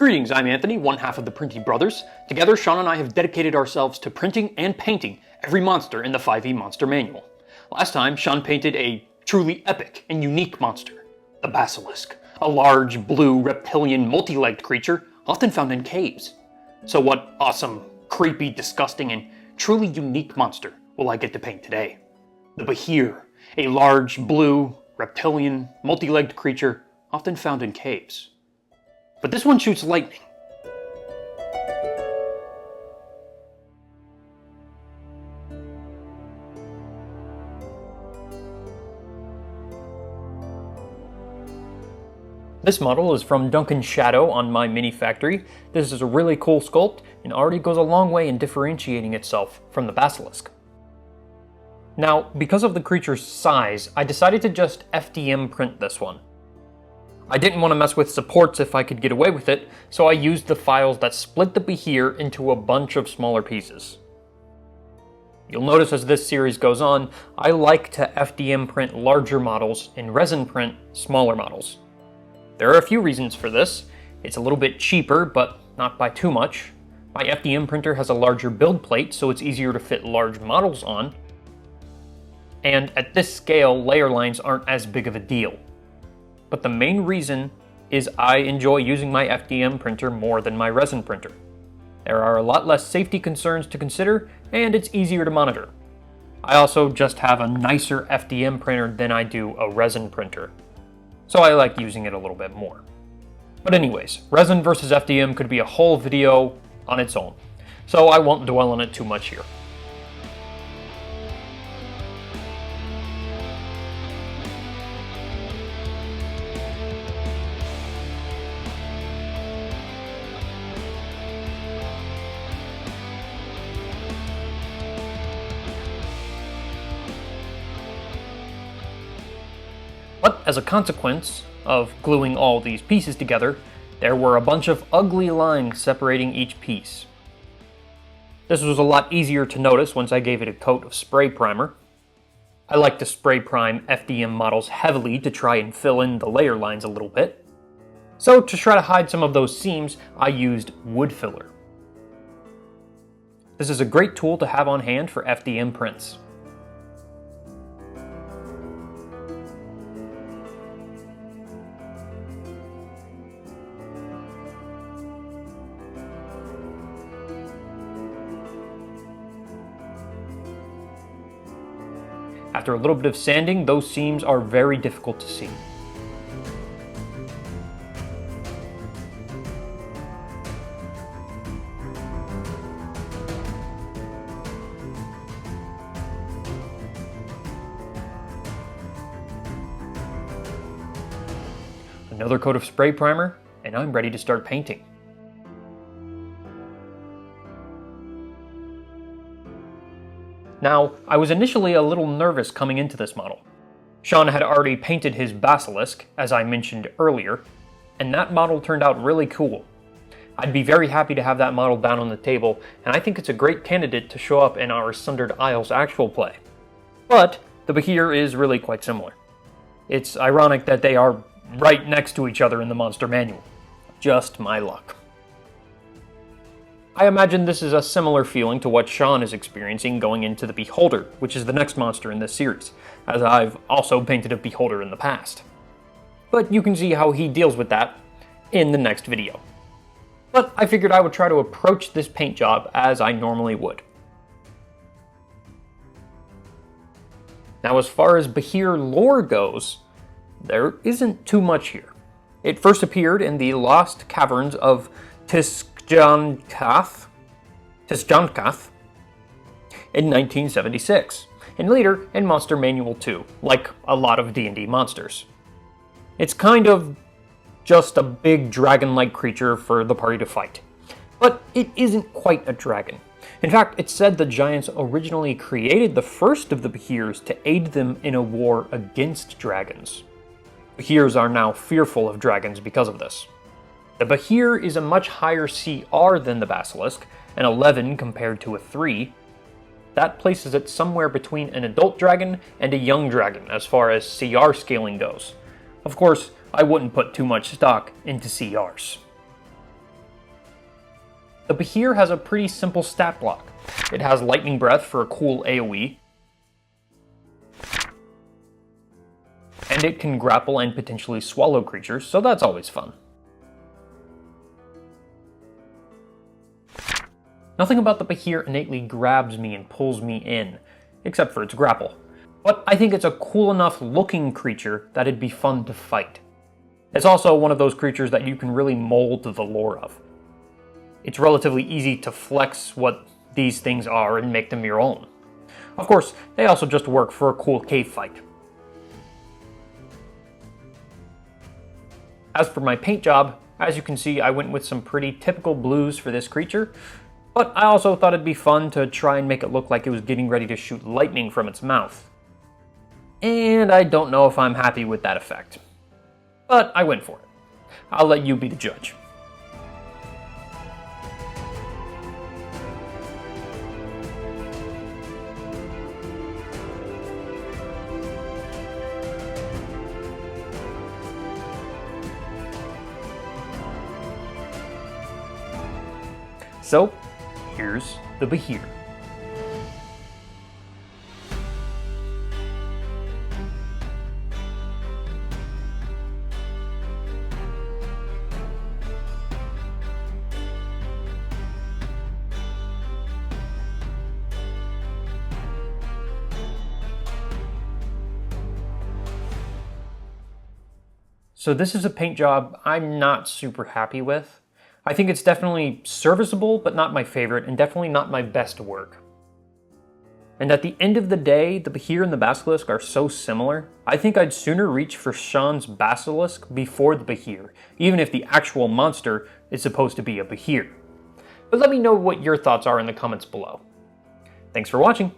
Greetings, I'm Anthony, one half of the Printy Brothers. Together, Sean and I have dedicated ourselves to printing and painting every monster in the 5e Monster Manual. Last time, Sean painted a truly epic and unique monster, the Basilisk, a large, blue, reptilian, multi-legged creature often found in caves. So what awesome, creepy, disgusting, and truly unique monster will I get to paint today? The BEHIR, a large, blue, reptilian, multi-legged creature often found in caves. But this one shoots lightning. This model is from Duncan's Shadow on my mini factory. This is a really cool sculpt and already goes a long way in differentiating itself from the Basilisk. Now, because of the creature's size, I decided to just FDM print this one. I didn't want to mess with supports if I could get away with it, so I used the files that split the BEHIR into a bunch of smaller pieces. You'll notice as this series goes on, I like to FDM print larger models and resin print smaller models. There are a few reasons for this. It's a little bit cheaper, but not by too much. My FDM printer has a larger build plate, so it's easier to fit large models on. And at this scale, layer lines aren't as big of a deal. But the main reason is I enjoy using my FDM printer more than my resin printer. There are a lot less safety concerns to consider, and it's easier to monitor. I also just have a nicer FDM printer than I do a resin printer, so I like using it a little bit more. But anyways, resin versus FDM could be a whole video on its own, so I won't dwell on it too much here. But as a consequence of gluing all these pieces together, there were a bunch of ugly lines separating each piece. This was a lot easier to notice once I gave it a coat of spray primer. I like to spray prime FDM models heavily to try and fill in the layer lines a little bit. So to try to hide some of those seams, I used wood filler. This is a great tool to have on hand for FDM prints. After a little bit of sanding, those seams are very difficult to see. Another coat of spray primer, and I'm ready to start painting. Now, I was initially a little nervous coming into this model. Sean had already painted his Basilisk, as I mentioned earlier, and that model turned out really cool. I'd be very happy to have that model down on the table, and I think it's a great candidate to show up in our Sundered Isles actual play. But the BEHIR is really quite similar. It's ironic that they are right next to each other in the Monster Manual. Just my luck. I imagine this is a similar feeling to what Sean is experiencing going into the Beholder, which is the next monster in this series, as I've also painted a Beholder in the past. But you can see how he deals with that in the next video. But I figured I would try to approach this paint job as I normally would. Now, as far as BEHIR lore goes, there isn't too much here. It first appeared in the Lost Caverns of 𝐂𝐨𝐧𝐭 𝐿 in 1976, and later in Monster Manual 2, like a lot of D&D monsters. It's kind of just a big dragon-like creature for the party to fight. But it isn't quite a dragon. In fact, it's said the giants originally created the first of the BEHIRs to aid them in a war against dragons. BEHIRs are now fearful of dragons because of this. The BEHIR is a much higher CR than the Basilisk, an 11 compared to a 3. That places it somewhere between an adult dragon and a young dragon as far as CR scaling goes. Of course, I wouldn't put too much stock into CRs. The BEHIR has a pretty simple stat block. It has Lightning Breath for a cool AoE, and it can grapple and potentially swallow creatures, so that's always fun. Nothing about the BEHIR innately grabs me and pulls me in, except for its grapple. But I think it's a cool enough looking creature that it'd be fun to fight. It's also one of those creatures that you can really mold the lore of. It's relatively easy to flex what these things are and make them your own. Of course, they also just work for a cool cave fight. As for my paint job, as you can see, I went with some pretty typical blues for this creature, but I also thought it'd be fun to try and make it look like it was getting ready to shoot lightning from its mouth. And I don't know if I'm happy with that effect. But I went for it. I'll let you be the judge. So, here's the BEHIR. So this is a paint job I'm not super happy with. I think it's definitely serviceable, but not my favorite, and definitely not my best work. And at the end of the day, the BEHIR and the Basilisk are so similar, I think I'd sooner reach for Sean's Basilisk before the BEHIR, even if the actual monster is supposed to be a BEHIR. But let me know what your thoughts are in the comments below. Thanks for watching!